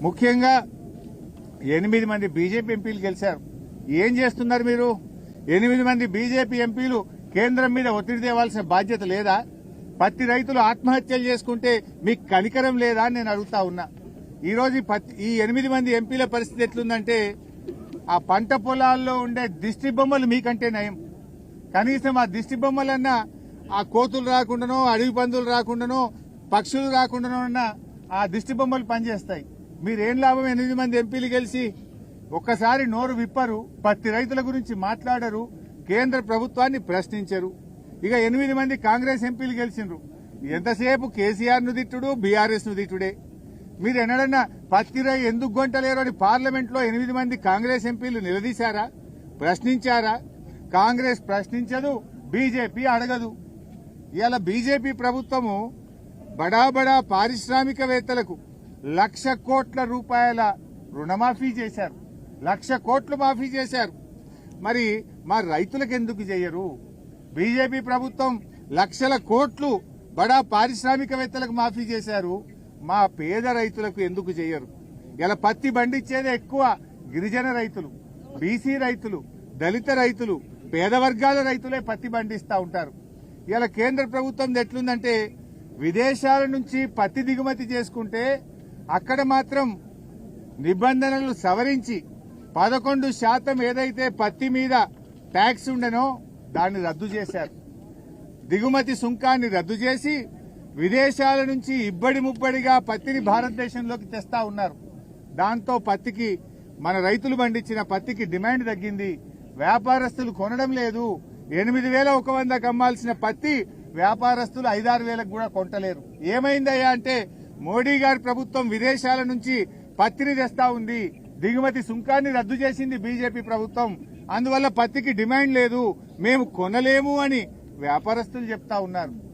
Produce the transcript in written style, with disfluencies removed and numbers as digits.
ముఖ్యంగా 8 మంది బీజేపీ ఎంపీలు గెలిచారు. ఏం చేస్తున్నారు మీరు? 8 మంది బీజేపీ ఎంపీలు కేంద్రం మీద ఒత్తిడి తేవాల్సిన బాధ్యత లేదా? పత్తి రైతులు ఆత్మహత్యలు చేసుకుంటే మీకు కనికరం లేదా అని నేను అడుగుతా ఉన్నా. ఈరోజు ఈ 8 మంది ఎంపీల పరిస్థితి ఎట్లుందంటే ఆ పంట పొలాల్లో ఉండే దిష్టి బొమ్మలు మీకంటే నయం. కనీసం ఆ దిష్టి బొమ్మలన్నా ఆ కోతులు రాకుండానో, అడవి పందులు రాకుండానో, పక్షులు రాకుండానో ఆ దిష్టి బొమ్మలు పనిచేస్తాయి. మీరేం లాభం? 8 మంది ఎంపీలు గెలిచి ఒక్కసారి నోరు విప్పరు, పత్తి రైతుల గురించి మాట్లాడరు, కేంద్ర ప్రభుత్వాన్ని ప్రశ్నించరు. ఇక 8 మంది కాంగ్రెస్ ఎంపీలు గెలిచిండ్రు. ఎంతసేపు కేసీఆర్ ను తిట్టుడు, బీఆర్ఎస్ ను తిట్టుడే. మీరు ఎన్నడన్నా పత్తి రై ఎందుకు గొంటలేరు అని పార్లమెంట్ లో 8 మంది కాంగ్రెస్ ఎంపీలు నిలదీశారా? ప్రశ్నించారా? కాంగ్రెస్ ప్రశ్నించదు, బీజేపీ అడగదు. ఇవాళ బీజేపీ ప్రభుత్వము బడా బడా పారిశ్రామికవేత్తలకు 1,00,000 కోట్ల రూపాయల రుణమాఫీ చేశారు. 1,00,000 కోట్లు మాఫీ చేశారు. మరి మా రైతులకు ఎందుకు చేయరు? బీజేపీ ప్రభుత్వం లక్షల కోట్లు బడా పారిశ్రామికవేత్తలకు మాఫీ చేశారు. మా పేద రైతులకు ఎందుకు చేయరు? ఇలా పత్తి పండించేదే ఎక్కువ గిరిజన రైతులు, బీసీ రైతులు, దళిత రైతులు, పేద వర్గాల రైతులే పత్తి పండిస్తా ఉంటారు. ఇలా కేంద్ర ప్రభుత్వం ఎట్లుందంటే విదేశాల నుంచి పత్తి దిగుమతి చేసుకుంటే అక్కడ మాత్రం నిబంధనలు సవరించి 11% ఏదైతే పత్తి మీద ట్యాక్స్ ఉండెనో దాన్ని రద్దు చేశారు. దిగుమతి సుంకాన్ని రద్దు చేసి విదేశాల నుంచి ఇబ్బడి ముబ్బడిగా పత్తిని భారతదేశంలోకి తెస్తా ఉన్నారు. దాంతో పత్తికి, మన రైతులు పండించిన పత్తికి డిమాండ్ తగ్గింది. వ్యాపారస్తులు కొనడం లేదు. 8,100కు అమ్మాల్సిన పత్తి వ్యాపారస్తులు 5,000-6,000కు కూడా కొంటలేరు. ఏమైందయ్యా అంటే మోడీ గారి ప్రభుత్వం విదేశాల నుంచి పత్తిని తెస్తా ఉంది. దిగుమతి సుంకాన్ని రద్దు చేసింది బీజేపీ ప్రభుత్వం. అందువల్ల పత్తికి డిమాండ్ లేదు, మేము కొనలేము అని వ్యాపారస్తులు చెప్తా ఉన్నారు.